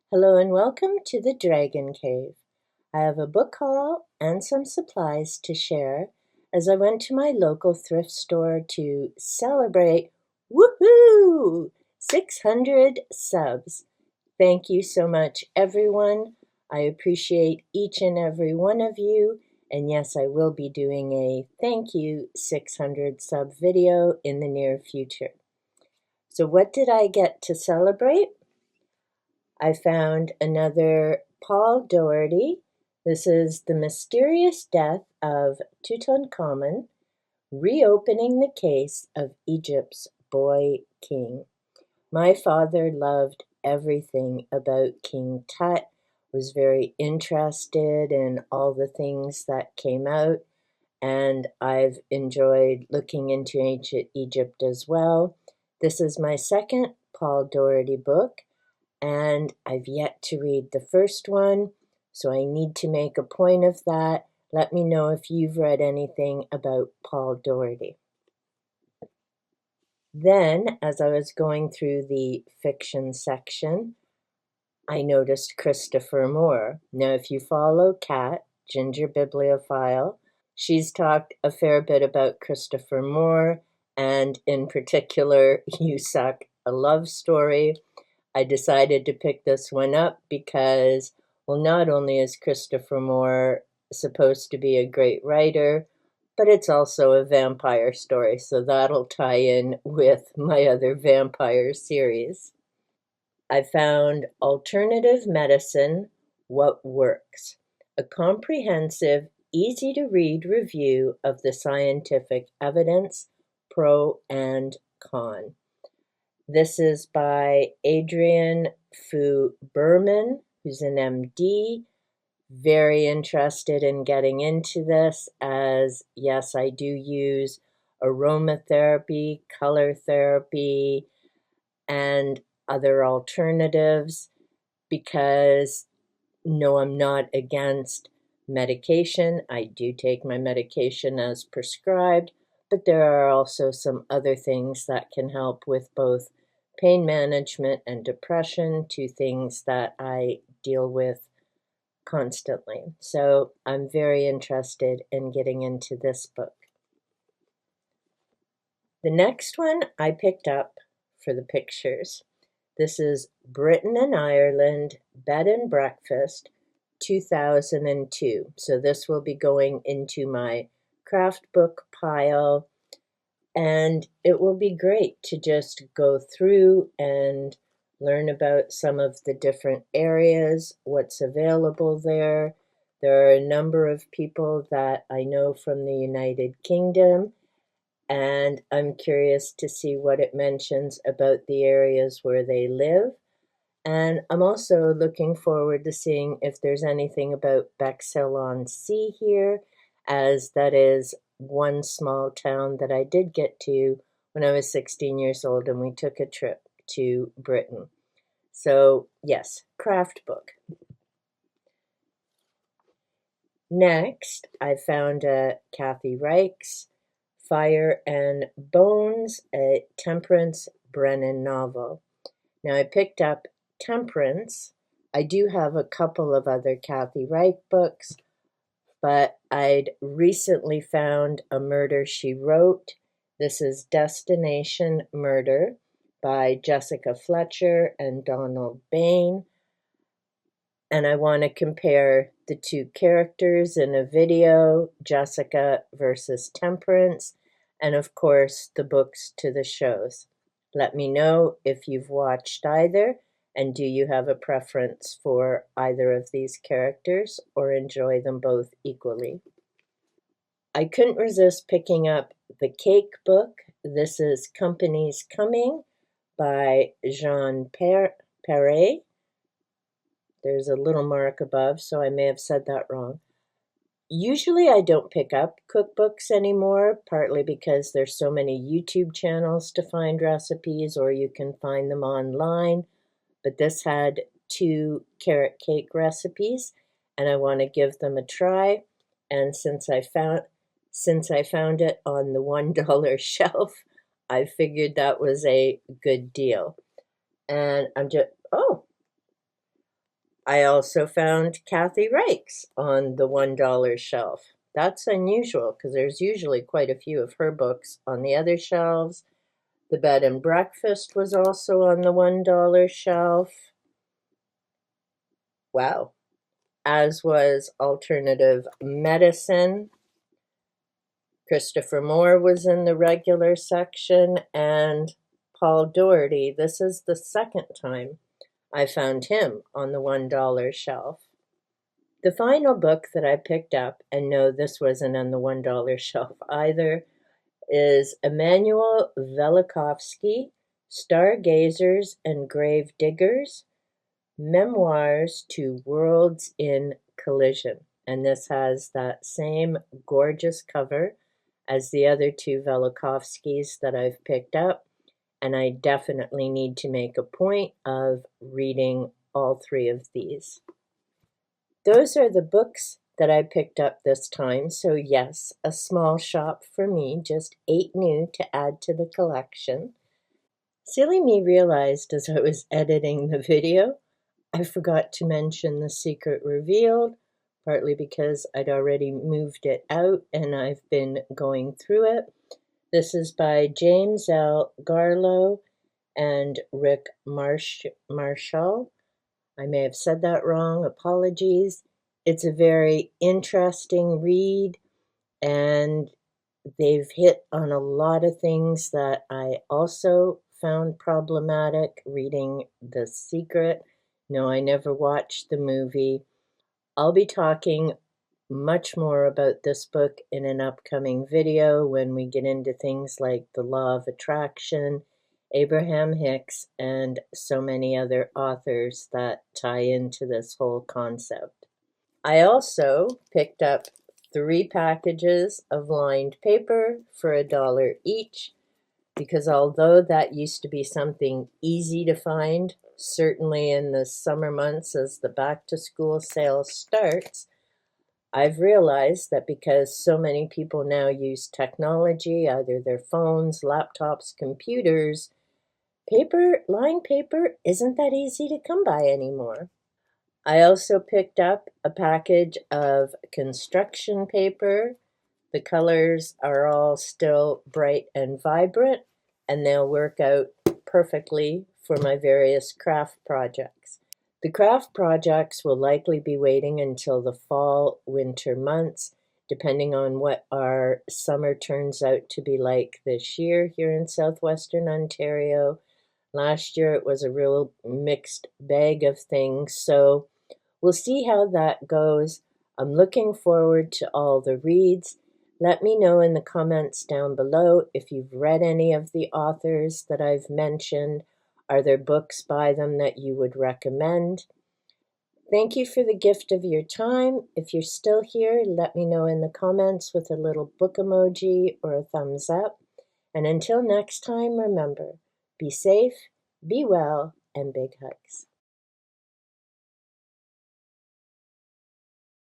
Hello and welcome to the Dragon Cave. I have a book haul and some supplies to share as I went to my local thrift store to celebrate, woohoo, 600 subs. Thank you so much, everyone. I appreciate each and every one of you. And yes, I will be doing a thank you 600 sub video in the near future. So what did I get to celebrate? I found another Paul Doherty. This is The Mysterious Death of Tutankhamun, Reopening the Case of Egypt's Boy King. My father loved everything about King Tut, was very interested in all the things that came out, and I've enjoyed looking into ancient Egypt as well. This is my second Paul Doherty book, and I've yet to read the first one, so I need to make a point of that. Let me know if you've read anything about Paul Doherty. Then, as I was going through the fiction section, I noticed Christopher Moore. Now, if you follow Kat, Ginger Bibliophile, she's talked a fair bit about Christopher Moore, and in particular, You Suck, a love story. I decided to pick this one up because, well, not only is Christopher Moore supposed to be a great writer, but it's also a vampire story, so that'll tie in with my other vampire series. I found Alternative Medicine, What Works, a comprehensive, easy to read review of the scientific evidence, pro and con. This is by Adrian Fu Berman, who's an MD. Very interested in getting into this, as yes, I do use aromatherapy, color therapy, and other alternatives because no, I'm not against medication. I do take my medication as prescribed, but there are also some other things that can help with both pain management and depression, two things that I deal with constantly. So I'm very interested in getting into this book. The next one I picked up for the pictures. This is Britain and Ireland Bed and Breakfast 2002. So this will be going into my craft book pile, and it will be great to just go through and learn about some of the different areas, what's available there. There are a number of people that I know from the United Kingdom, and I'm curious to see what it mentions about the areas where they live. And I'm also looking forward to seeing if there's anything about Bexhill-on-Sea here, as that is one small town that I did get to when I was 16 years old and we took a trip to Britain. So, yes, craft book. Next, I found Kathy Reich's Fire and Bones, a Temperance Brennan novel. Now, I picked up Temperance. I do have a couple of other Kathy Reich books, but I'd recently found A Murder She Wrote. This is Destination Murder by Jessica Fletcher and Donald Bain. And I want to compare the two characters in a video, Jessica versus Temperance, and of course the books to the shows. Let me know if you've watched either, and do you have a preference for either of these characters or enjoy them both equally? I couldn't resist picking up the Cake book. This is Company's Coming by Jean Perret. There's a little mark above, so I may have said that wrong. Usually I don't pick up cookbooks anymore, partly because there's so many YouTube channels to find recipes, or you can find them online. But this had 2 carrot cake recipes, and I want to give them a try. And since I found it on the $1 shelf, I figured that was a good deal. And I'm just, oh, I also found Kathy Reichs on the $1 shelf. That's unusual because there's usually quite a few of her books on the other shelves. The Bed and Breakfast was also on the $1 shelf. Wow. As was Alternative Medicine. Christopher Moore was in the regular section, and Paul Doherty. This is the second time I found him on the $1 shelf. The final book that I picked up, and no, this wasn't on the $1 shelf either, is Immanuel Velikovsky, Stargazers and Grave Diggers, Memoirs to Worlds in Collision. And this has that same gorgeous cover as the other two Velikovskys that I've picked up. And I definitely need to make a point of reading all three of these. Those are the books that I picked up this time. So yes, a small shop for me, just 8 new to add to the collection. Silly me realized as I was editing the video, I forgot to mention The Secret Revealed, partly because I'd already moved it out and I've been going through it. This is by James L. Garlow and Rick Marshall. I may have said that wrong, apologies. It's a very interesting read, and they've hit on a lot of things that I also found problematic reading The Secret. No, I never watched the movie. I'll be talking much more about this book in an upcoming video when we get into things like the law of attraction, Abraham Hicks, and so many other authors that tie into this whole concept. I also picked up 3 packages of lined paper for $1 each, because although that used to be something easy to find, certainly in the summer months as the back to school sale starts, I've realized that because so many people now use technology, either their phones, laptops, computers, lined paper isn't that easy to come by anymore. I also picked up a package of construction paper. The colors are all still bright and vibrant, and they'll work out perfectly for my various craft projects. The craft projects will likely be waiting until the fall, winter months, depending on what our summer turns out to be like this year here in southwestern Ontario. Last year it was a real mixed bag of things, so we'll see how that goes. I'm looking forward to all the reads. Let me know in the comments down below if you've read any of the authors that I've mentioned. Are there books by them that you would recommend? Thank you for the gift of your time. If you're still here, let me know in the comments with a little book emoji or a thumbs up. And until next time, remember, be safe, be well, and big hugs.